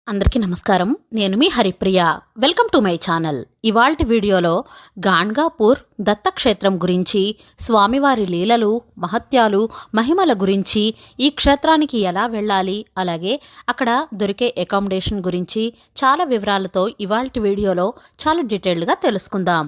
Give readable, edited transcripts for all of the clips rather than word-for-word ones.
అందరికీ నమస్కారం. నేను మీ Haripriya. Welcome to my channel. ఇవాల్టి వీడియోలో గాణ్గాపూర్ దత్తక్షేత్రం గురించి, స్వామివారి లీలలు, మహత్యాలు, మహిమల గురించి, ఈ క్షేత్రానికి ఎలా వెళ్ళాలి, అలాగే అక్కడ దొరికే అకామిడేషన్ గురించి చాలా వివరాలతో ఇవాల్టి వీడియోలో చాలా డీటెయిల్డ్గా తెలుసుకుందాం.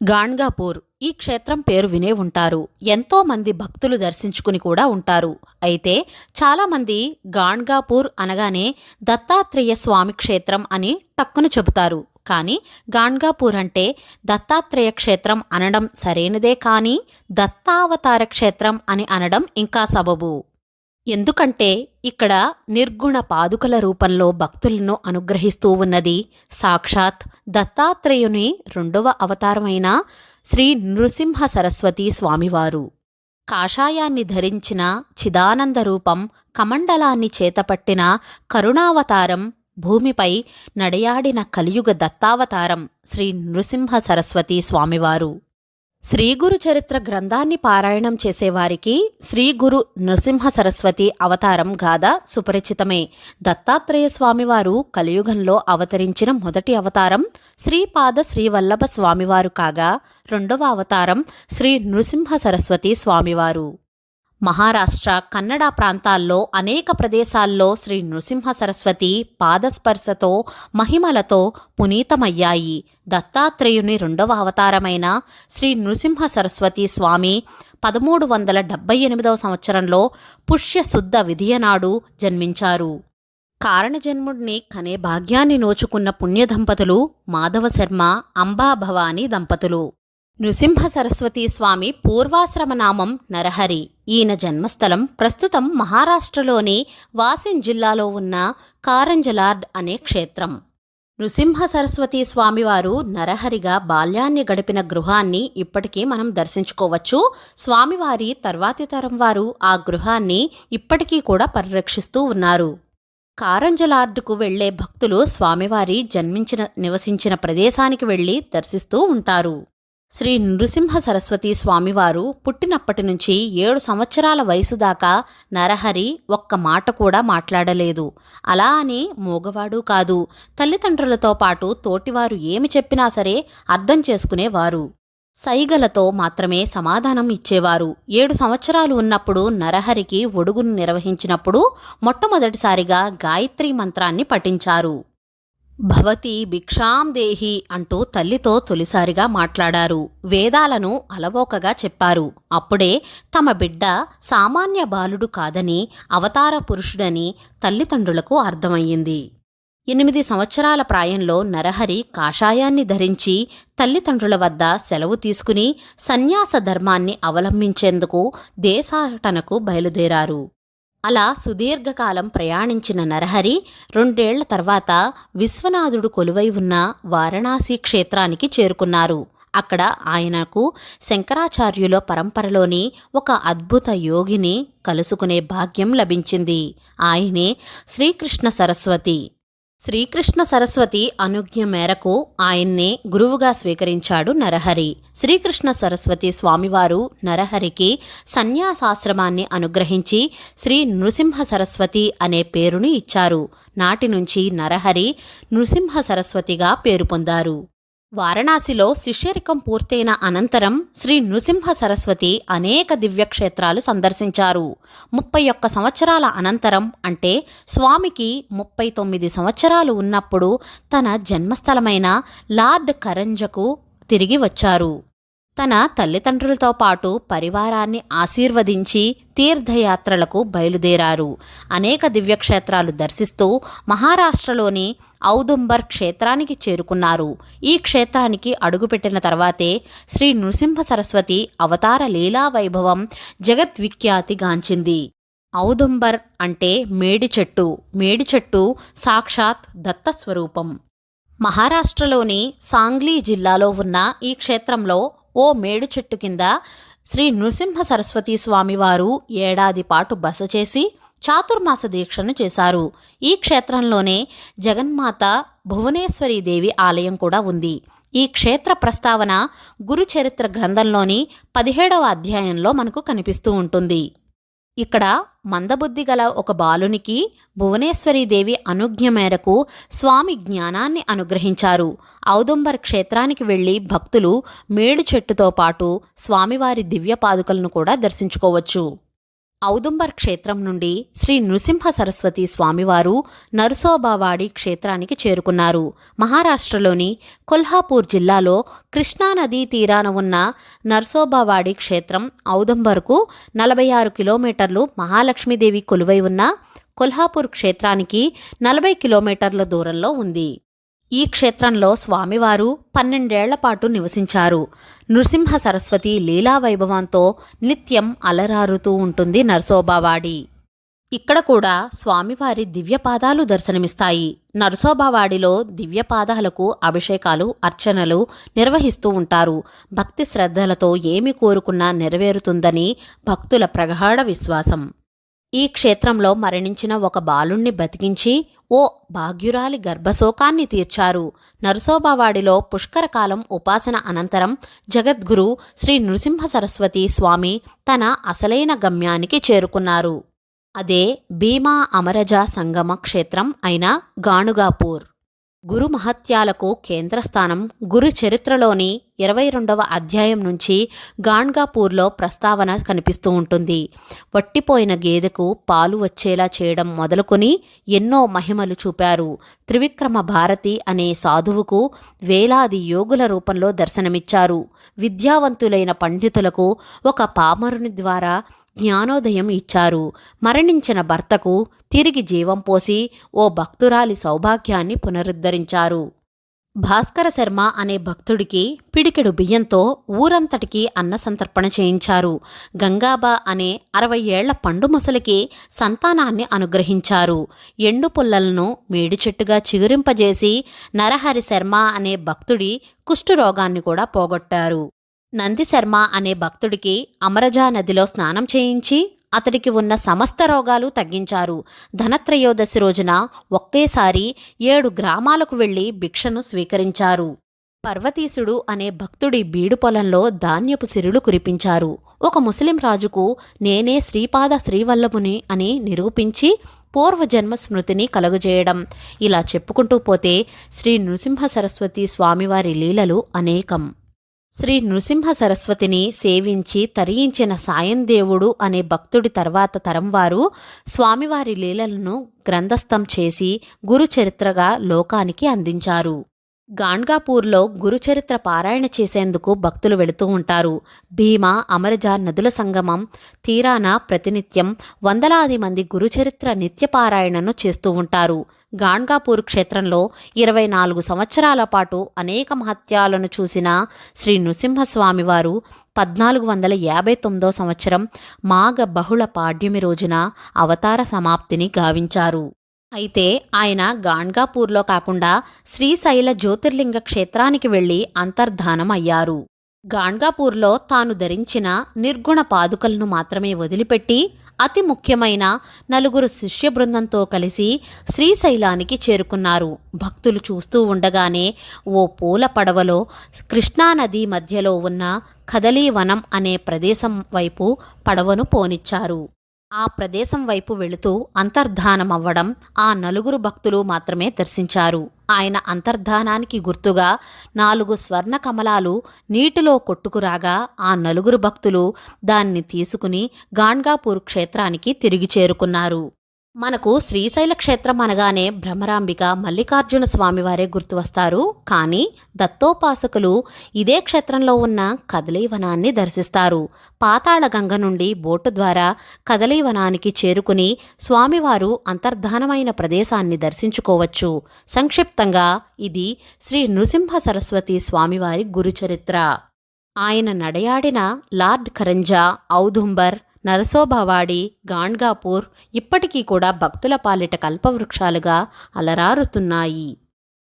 గాణ్గాపూర్ ఈ క్షేత్రం పేరు వినే ఉంటారు. ఎంతో మంది భక్తులు దర్శించుకుని కూడా ఉంటారు. అయితే చాలామంది గాణ్గాపూర్ అనగానే దత్తాత్రేయ స్వామి క్షేత్రం అని టక్కున చెబుతారు. కానీ గాణ్గాపూర్ అంటే దత్తాత్రేయ క్షేత్రం అనడం సరైనదే, కానీ దత్తావతార క్షేత్రం అని అనడం ఇంకా సబబు. ఎందుకంటే ఇక్కడ నిర్గుణ పాదుకల రూపంలో భక్తులను అనుగ్రహిస్తూ ఉన్నది సాక్షాత్ దత్తాత్రేయుని రెండవ అవతారమైన శ్రీ నృసింహ సరస్వతి స్వామివారు. కాషాయాన్ని ధరించిన చిదానంద రూపం, కమండలాన్ని చేతపట్టిన కరుణావతారం, భూమిపై నడయాడిన కలియుగ దత్తావతారం శ్రీ నృసింహ సరస్వతి స్వామివారు. శ్రీగురు చరిత్ర గ్రంథాన్ని పారాయణం చేసేవారికి శ్రీగురు నృసింహ సరస్వతి అవతారం గాథ సుపరిచితమే. దత్తాత్రేయ స్వామివారు కలియుగంలో అవతరించిన మొదటి అవతారం శ్రీపాద శ్రీవల్లభ స్వామివారు కాగా, రెండవ అవతారం శ్రీ నృసింహ సరస్వతి స్వామివారు. మహారాష్ట్ర, కన్నడ ప్రాంతాల్లో అనేక ప్రదేశాల్లో శ్రీ నృసింహ సరస్వతి పాదస్పర్శతో, మహిమలతో పునీతమయ్యాయి. దత్తాత్రేయుని రెండవ అవతారమైన శ్రీ నృసింహ సరస్వతి స్వామి 1378వ సంవత్సరంలో పుష్యశుద్ధ విధియనాడు జన్మించారు. కారణజన్ముడిని కనే భాగ్యాన్ని నోచుకున్న పుణ్యదంపతులు మాధవశర్మ, అంబాభవాని దంపతులు. నృసింహ సరస్వతి స్వామి పూర్వాశ్రమ నామం నరహరి. ఈయన జన్మస్థలం ప్రస్తుతం మహారాష్ట్రలోని వాసిన్ జిల్లాలో ఉన్న కారంజలార్డ్ అనే క్షేత్రం. నృసింహ సరస్వతి స్వామివారు నరహరిగా బాల్యాన్ని గడిపిన గృహాన్ని ఇప్పటికీ మనం దర్శించుకోవచ్చు. స్వామివారి తర్వాతి తరం వారు ఆ గృహాన్ని ఇప్పటికీ కూడా పరిరక్షిస్తూ ఉన్నారు. కారంజలార్డుకు వెళ్లే భక్తులు స్వామివారి నివసించిన ప్రదేశానికి వెళ్లి దర్శిస్తూ ఉంటారు. శ్రీ నృసింహ సరస్వతి స్వామివారు పుట్టినప్పటి నుంచి 7 సంవత్సరాల వయసు దాకా నరహరి ఒక్క మాట కూడా మాట్లాడలేదు. అలా అని మూగవాడు కాదు. తల్లిదండ్రులతో పాటు తోటివారు ఏమి చెప్పినా సరే అర్థం చేసుకునేవారు. సైగలతో మాత్రమే సమాధానం ఇచ్చేవారు. 7 సంవత్సరాలు ఉన్నప్పుడు నరహరికి ఒడుగును నిర్వహించినప్పుడు మొట్టమొదటిసారిగా గాయత్రీ మంత్రాన్ని పఠించారు. భవతి భిక్షాం దేహి అంటూ తల్లితో తొలిసారిగా మాట్లాడారు. వేదాలను అలవోకగా చెప్పారు. అప్పుడే తమ బిడ్డ సామాన్య బాలుడు కాదని, అవతార పురుషుడని తల్లిదండ్రులకు అర్థమయ్యింది. 8 సంవత్సరాల ప్రాయంలో నరహరి కాషాయాన్ని ధరించి తల్లిదండ్రుల వద్ద సెలవు తీసుకుని సన్యాస ధర్మాన్ని అవలంబించేందుకు దేశాటనకు బయలుదేరారు. అలా సుదీర్ఘకాలం ప్రయాణించిన నరహరి 2 ఏళ్ల తర్వాత విశ్వనాథుడు కొలువై ఉన్న వారణాసి క్షేత్రానికి చేరుకున్నారు. అక్కడ ఆయనకు శంకరాచార్యుల పరంపరలోని ఒక అద్భుత యోగిని కలుసుకునే భాగ్యం లభించింది. ఆయనే శ్రీకృష్ణ సరస్వతి. శ్రీకృష్ణ సరస్వతి అనుజ్ఞ మేరకు ఆయన్నే గురువుగా స్వీకరించాడు నరహరి. శ్రీకృష్ణ సరస్వతి స్వామివారు నరహరికి సన్యాసాశ్రమాన్ని అనుగ్రహించి శ్రీ నృసింహ సరస్వతి అనే పేరును ఇచ్చారు. నాటి నుంచి నరహరి నృసింహ సరస్వతిగా పేరు పొందారు. వారణాసిలో శిష్యరికం పూర్తయిన అనంతరం శ్రీ నృసింహ సరస్వతి అనేక దివ్యక్షేత్రాలు సందర్శించారు. 31 సంవత్సరాల అనంతరం, అంటే స్వామికి 39 సంవత్సరాలు ఉన్నప్పుడు తన జన్మస్థలమైన లార్డ్ కరంజకు తిరిగి వచ్చారు. తన తల్లిదండ్రులతో పాటు పరివారాన్ని ఆశీర్వదించి తీర్థయాత్రలకు బయలుదేరారు. అనేక దివ్యక్షేత్రాలు దర్శిస్తూ మహారాష్ట్రలోని ఔదుంబర్ క్షేత్రానికి చేరుకున్నారు. ఈ క్షేత్రానికి అడుగుపెట్టిన తర్వాతే శ్రీ నృసింహ సరస్వతి అవతార లీలా వైభవం జగద్విఖ్యాతిగాంచింది. ఔదుంబర్ అంటే మేడి చెట్టు. మేడి చెట్టు సాక్షాత్ దత్తస్వరూపం. మహారాష్ట్రలోని సాంగ్లీ జిల్లాలో ఉన్న ఈ క్షేత్రంలో ఓ మేడు చెట్టు కింద శ్రీ నృసింహ సరస్వతి స్వామివారు ఏడాది పాటు బస చేసి చాతుర్మాస దీక్షను చేశారు. ఈ క్షేత్రంలోనే జగన్మాత భువనేశ్వరీదేవి ఆలయం కూడా ఉంది. ఈ క్షేత్ర ప్రస్తావన గురు చరిత్ర గ్రంథంలోని 17వ అధ్యాయంలో మనకు కనిపిస్తూ ఉంటుంది. ఇక్కడ మందబుద్ధి గల ఒక బాలునికి భువనేశ్వరీదేవి అనుజ్ఞ మేరకు స్వామి జ్ఞానాన్ని అనుగ్రహించారు. ఔదుంబర్ క్షేత్రానికి వెళ్లి భక్తులు మేడు చెట్టుతో పాటు స్వామివారి దివ్య పాదుకలను కూడా దర్శించుకోవచ్చు. ఔదుంబర్ క్షేత్రం నుండి శ్రీ నృసింహ సరస్వతి స్వామివారు నరసోబావాడి క్షేత్రానికి చేరుకున్నారు. మహారాష్ట్రలోని కొల్హాపూర్ జిల్లాలో కృష్ణానదీ తీరాన ఉన్న నరసోబావాడి క్షేత్రం ఔదుంబర్కు 46 కిలోమీటర్లు, మహాలక్ష్మీదేవి కొలువై ఉన్న కొల్హాపూర్ క్షేత్రానికి 40 కిలోమీటర్ల దూరంలో ఉంది. ఈ క్షేత్రంలో స్వామివారు 12 ఏళ్ల పాటు నివసించారు. నృసింహ సరస్వతి లీలా వైభవంతో నిత్యం అలరారుతూ ఉంటుంది నరసోబావాడి. ఇక్కడ కూడా స్వామివారి దివ్యపాదాలు దర్శనమిస్తాయి. నరసోబావాడిలో దివ్యపాదాలకు అభిషేకాలు, అర్చనలు నిర్వహిస్తూ ఉంటారు. భక్తి శ్రద్ధలతో ఏమి కోరుకున్నా నెరవేరుతుందని భక్తుల ప్రగాఢ విశ్వాసం. ఈ క్షేత్రంలో మరణించిన ఒక బాలుణ్ణి బతికించి ఓ భాగ్యురాలి గర్భశోకాన్ని తీర్చారు. నరసోబావాడిలో పుష్కరకాలం ఉపాసన అనంతరం జగద్గురు శ్రీ నృసింహ సరస్వతి స్వామి తన అసలైన గమ్యానికి చేరుకున్నారు. అదే భీమా అమరజ సంగమ క్షేత్రం అయిన గాణుగాపూర్. గురు మహత్యాలకు కేంద్రస్థానం. గురు చరిత్రలోని 22వ అధ్యాయం నుంచి గాణ్గాపూర్లో ప్రస్తావన కనిపిస్తూ ఉంటుంది. వట్టిపోయిన గేదెకు పాలు వచ్చేలా చేయడం మొదలుకొని ఎన్నో మహిమలు చూపారు. త్రివిక్రమ భారతి అనే సాధువుకు వేలాది యోగుల రూపంలో దర్శనమిచ్చారు. విద్యావంతులైన పండితులకు ఒక పామరుని ద్వారా జ్ఞానోదయం ఇచ్చారు. మరణించిన భర్తకు తిరిగి జీవం పోసి ఓ భక్తురాలి సౌభాగ్యాన్ని పునరుద్ధరించారు. భాస్కర శర్మ అనే భక్తుడికి పిడికెడు బియ్యంతో ఊరంతటికీ అన్నసంతర్పణ చేయించారు. గంగాబా అనే 60 ఏళ్ల పండు ముసలికి సంతానాన్ని అనుగ్రహించారు. ఎండు పుల్లలను మేడి చెట్టుగా చిగురింపజేసి నరహరి శర్మ అనే భక్తుడి కుష్ఠురోగాన్ని కూడా పోగొట్టారు. నంది శర్మ అనే భక్తుడికి అమరజా నదిలో స్నానం చేయించి అతడికి ఉన్న సమస్త రోగాలు తగ్గించారు. ధనత్రయోదశి రోజున ఒకేసారి 7 గ్రామాలకు వెళ్లి భిక్షను స్వీకరించారు. పర్వతీశుడు అనే భక్తుడి బీడు పొలంలో ధాన్యపు సిరులు కురిపించారు. ఒక ముస్లిం రాజుకు నేనే శ్రీపాద శ్రీవల్లభుని అని నిరూపించి పూర్వజన్మ స్మృతిని కలుగజేయడం. ఇలా చెప్పుకుంటూ పోతే శ్రీ నృసింహ సరస్వతి స్వామివారి లీలలు అనేకం. శ్రీ నృసింహ సరస్వతిని సేవించి తరించిన సాయందేవుడు అనే భక్తుడి తర్వాత తరంవారు స్వామివారి లీలలను గ్రంథస్థం చేసి గురుచరిత్రగా లోకానికి అందించారు. గాణ్గాపూర్లో గురుచరిత్ర పారాయణ చేసేందుకు భక్తులు వెళుతూ ఉంటారు. భీమా అమరజ నదుల సంగమం తీరాన ప్రతినిత్యం వందలాది మంది గురుచరిత్ర నిత్యపారాయణను చేస్తూ ఉంటారు. గాణ్గాపూర్ క్షేత్రంలో 24 సంవత్సరాల పాటు అనేక మహత్యాలను చూసిన శ్రీ నృసింహస్వామివారు 1459 సంవత్సరం మాఘ బహుళ పాడ్యమి రోజున అవతార సమాప్తిని గావించారు. అయితే ఆయన గాణ్గాపూర్లో కాకుండా శ్రీశైల జ్యోతిర్లింగ క్షేత్రానికి వెళ్లి అంతర్ధానం అయ్యారు. గాణ్గాపూర్లో తాను ధరించిన నిర్గుణ పాదుకలను మాత్రమే వదిలిపెట్టి అతి ముఖ్యమైన 4 శిష్య బృందంతో కలిసి శ్రీశైలానికి చేరుకున్నారు. భక్తులు చూస్తూ ఉండగానే ఓ పూల పడవలో కృష్ణానది మధ్యలో ఉన్న కదలీవనం అనే ప్రదేశం వైపు పడవను పోనిచ్చారు. ఆ ప్రదేశం వైపు వెళుతూ అంతర్ధానమవ్వడం ఆ 4 భక్తులు మాత్రమే దర్శించారు. ఆయన అంతర్ధానానికి గుర్తుగా 4 స్వర్ణ కమలాలు నీటిలో కొట్టుకురాగా ఆ 4 భక్తులు దాన్ని తీసుకుని గాణ్గాపూర్ క్షేత్రానికి తిరిగి చేరుకున్నారు. మనకు శ్రీశైల క్షేత్రం అనగానే భ్రమరాంబిక, మల్లికార్జున స్వామివారే గుర్తు వస్తారు. కానీ దత్తోపాసకులు ఇదే క్షేత్రంలో ఉన్న కదలీవనాన్ని దర్శిస్తారు. పాతాళగంగ నుండి బోటు ద్వారా కదలీవనానికి చేరుకుని స్వామివారు అంతర్ధానమైన ప్రదేశాన్ని దర్శించుకోవచ్చు. సంక్షిప్తంగా ఇది శ్రీ నృసింహ సరస్వతి స్వామివారి గురుచరిత్ర. ఆయన నడయాడిన లార్డ్ కరంజా, ఔదుంబర్, నరసోబావాడి, గాణ్గాపూర్ ఇప్పటికీ కూడా భక్తుల పాలిట కల్పవృక్షాలుగా అలరారుతున్నాయి.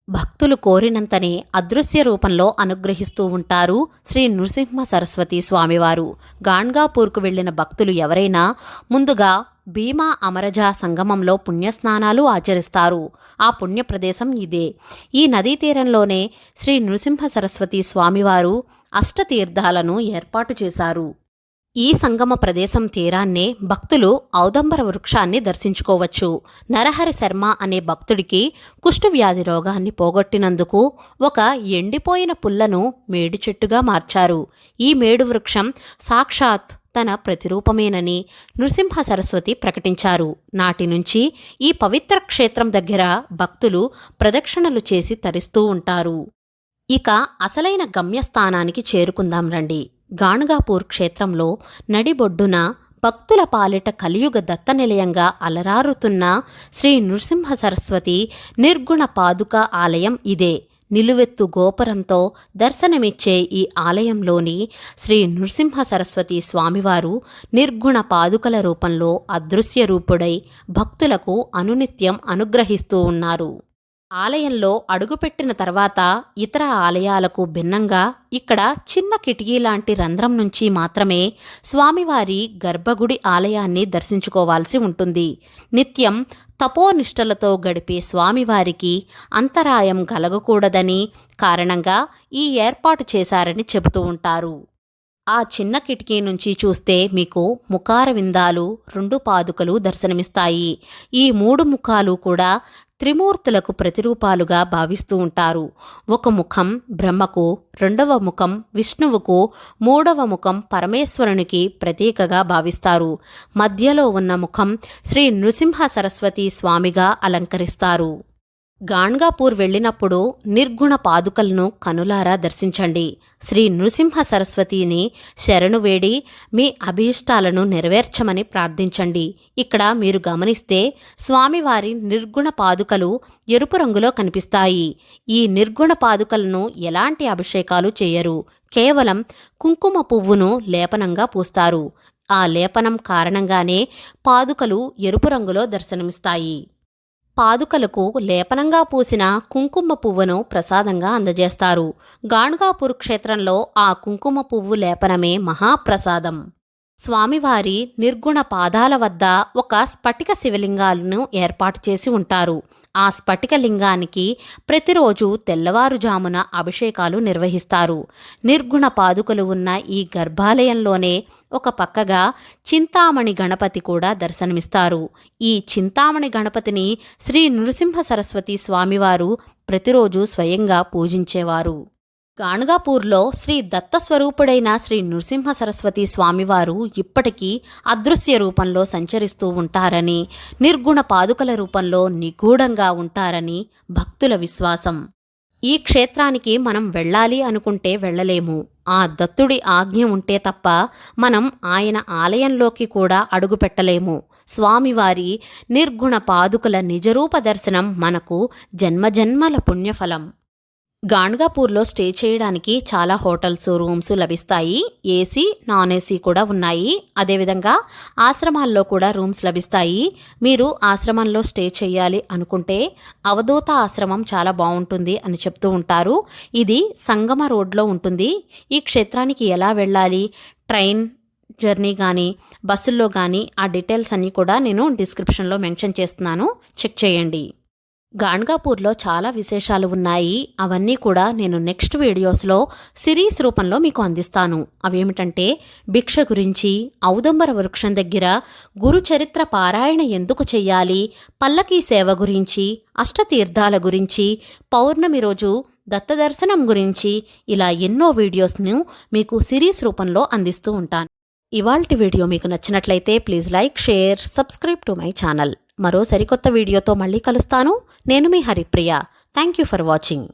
భక్తులు కోరినంతనే అదృశ్య రూపంలో అనుగ్రహిస్తూ ఉంటారు శ్రీ నృసింహ సరస్వతి స్వామివారు. గాణ్గాపూర్కు వెళ్లిన భక్తులు ఎవరైనా ముందుగా భీమా అమరజ సంగమంలో పుణ్యస్నానాలు ఆచరిస్తారు. ఆ పుణ్యప్రదేశం ఇదే. ఈ నదీ తీరంలోనే శ్రీ నృసింహ సరస్వతి స్వామివారు అష్టతీర్థాలను ఏర్పాటు చేశారు. ఈ సంగమ ప్రదేశం తీరాన్నే భక్తులు ఔదంబర వృక్షాన్ని దర్శించుకోవచ్చు. నరహరి శర్మ అనే భక్తుడికి కుష్ఠవ్యాధి రోగాన్ని పోగొట్టినందుకు ఒక ఎండిపోయిన పుల్లను మేడి చెట్టుగా మార్చారు. ఈ మేడు వృక్షం సాక్షాత్ తన ప్రతిరూపమేనని నృసింహ సరస్వతి ప్రకటించారు. నాటి నుంచి ఈ పవిత్ర క్షేత్రం దగ్గర భక్తులు ప్రదక్షిణలు చేసి తరిస్తూ ఉంటారు. ఇక అసలైన గమ్యస్థానానికి చేరుకుందాం రండి. గాణగాపూర్ క్షేత్రంలో నడిబొడ్డున భక్తుల పాలిట కలియుగ దత్తనిలయంగా అలరారుతున్న శ్రీ నృసింహ సరస్వతి నిర్గుణ పాదుక ఆలయం ఇదే. నిలువెత్తు గోపురంతో దర్శనమిచ్చే ఈ ఆలయంలోని శ్రీ నృసింహ సరస్వతి స్వామివారు నిర్గుణ పాదుకల రూపంలో అదృశ్య రూపుడై భక్తులకు అనునిత్యం అనుగ్రహిస్తూ ఉన్నారు. ఆలయంలో అడుగుపెట్టిన తర్వాత ఇతర ఆలయాలకు భిన్నంగా ఇక్కడ చిన్న కిటికీ లాంటి రంధ్రం నుంచి మాత్రమే స్వామివారి గర్భగుడి ఆలయాన్ని దర్శించుకోవాల్సి ఉంటుంది. నిత్యం తపోనిష్టలతో గడిపే స్వామివారికి అంతరాయం కలగకూడదని కారణంగా ఈ ఏర్పాటు చేశారని చెబుతూ ఉంటారు. ఆ చిన్న కిటికీ నుంచి చూస్తే మీకు ముఖార విందాలు 2 పాదుకలు దర్శనమిస్తాయి. ఈ 3 ముఖాలు కూడా త్రిమూర్తులకు ప్రతిరూపాలుగా భావిస్తూ ఉంటారు. ఒక ముఖం బ్రహ్మకు, 2వ ముఖం విష్ణువుకు, 3వ ముఖం పరమేశ్వరునికి ప్రతీకగా భావిస్తారు. మధ్యలో ఉన్న ముఖం శ్రీ నృసింహ సరస్వతి స్వామిగా అలంకరిస్తారు. గాణగాపూర్ వెళ్ళినప్పుడు నిర్గుణ పాదుకలను కనులారా దర్శించండి. శ్రీ నృసింహ సరస్వతిని శరణు వేడి మీ అభీష్టాలను నెరవేర్చమని ప్రార్థించండి. ఇక్కడ మీరు గమనిస్తే స్వామివారి నిర్గుణ పాదుకలు ఎరుపు రంగులో కనిపిస్తాయి. ఈ నిర్గుణ పాదుకలను ఎలాంటి అభిషేకాలు చేయరు. కేవలం కుంకుమ పువ్వును లేపనంగా పూస్తారు. ఆ లేపనం కారణంగానే పాదుకలు ఎరుపు రంగులో దర్శనమిస్తాయి. పాదుకలకు లేపనంగా పూసిన కుంకుమ పువ్వును ప్రసాదంగా అందజేస్తారు. గాణగాపూర్ క్షేత్రంలో ఆ కుంకుమ పువ్వు లేపనమే మహాప్రసాదం. స్వామివారి నిర్గుణ పాదాల వద్ద ఒక స్ఫటిక శివలింగాలను ఏర్పాటు చేసి ఉంటారు. ఆ స్ఫటికలింగానికి ప్రతిరోజు తెల్లవారుజామున అభిషేకాలు నిర్వహిస్తారు. నిర్గుణ పాదుకలు ఉన్న ఈ గర్భాలయంలోనే ఒక పక్కగా చింతామణి గణపతి కూడా దర్శనమిస్తారు. ఈ చింతామణి గణపతిని శ్రీ నృసింహ సరస్వతి స్వామివారు ప్రతిరోజు స్వయంగా పూజించేవారు. గాణగాపూర్లో శ్రీ దత్తస్వరూపుడైన శ్రీ నృసింహ సరస్వతి స్వామివారు ఇప్పటికీ అదృశ్య రూపంలో సంచరిస్తూ ఉంటారని, నిర్గుణ పాదుకల రూపంలో నిగూఢంగా ఉంటారని భక్తుల విశ్వాసం. ఈ క్షేత్రానికి మనం వెళ్ళాలి అనుకుంటే వెళ్ళలేము. ఆ దత్తుడి ఆజ్ఞ ఉంటే తప్ప మనం ఆయన ఆలయంలోకి కూడా అడుగుపెట్టలేము. స్వామివారి నిర్గుణ పాదుకల నిజరూప దర్శనం మనకు జన్మజన్మల పుణ్యఫలం. గాణగాపూర్లో స్టే చేయడానికి చాలా హోటల్స్, రూమ్స్ లభిస్తాయి. ఏసీ, నాన్ ఏసీ కూడా ఉన్నాయి. అదేవిధంగా ఆశ్రమాల్లో కూడా రూమ్స్ లభిస్తాయి. మీరు ఆశ్రమంలో స్టే చేయాలి అనుకుంటే అవధూత ఆశ్రమం చాలా బాగుంటుంది అని చెప్తూ ఉంటారు. ఇది సంగమ రోడ్లో ఉంటుంది. ఈ క్షేత్రానికి ఎలా వెళ్ళాలి, ట్రైన్ జర్నీ కానీ బస్సుల్లో కానీ ఆ డీటెయిల్స్ అన్నీ కూడా నేను డిస్క్రిప్షన్లో మెన్షన్ చేస్తున్నాను, చెక్ చేయండి. గాణగాపూర్లో చాలా విశేషాలు ఉన్నాయి. అవన్నీ కూడా నేను నెక్స్ట్ వీడియోస్లో సిరీస్ రూపంలో మీకు అందిస్తాను. అవేమిటంటే భిక్ష గురించి, ఔదంబర వృక్షం దగ్గర గురుచరిత్ర పారాయణ ఎందుకు చెయ్యాలి, పల్లకీ సేవ గురించి, అష్టతీర్థాల గురించి, పౌర్ణమి రోజు దత్తదర్శనం గురించి, ఇలా ఎన్నో వీడియోస్ను మీకు సిరీస్ రూపంలో అందిస్తూ ఉంటాను. ఇవాల్టి వీడియో మీకు నచ్చినట్లయితే please like, share, subscribe to my channel. మరో సరికొత్త వీడియోతో మళ్ళీ కలుస్తాను. నేను మీ Haripriya. Thank you for watching.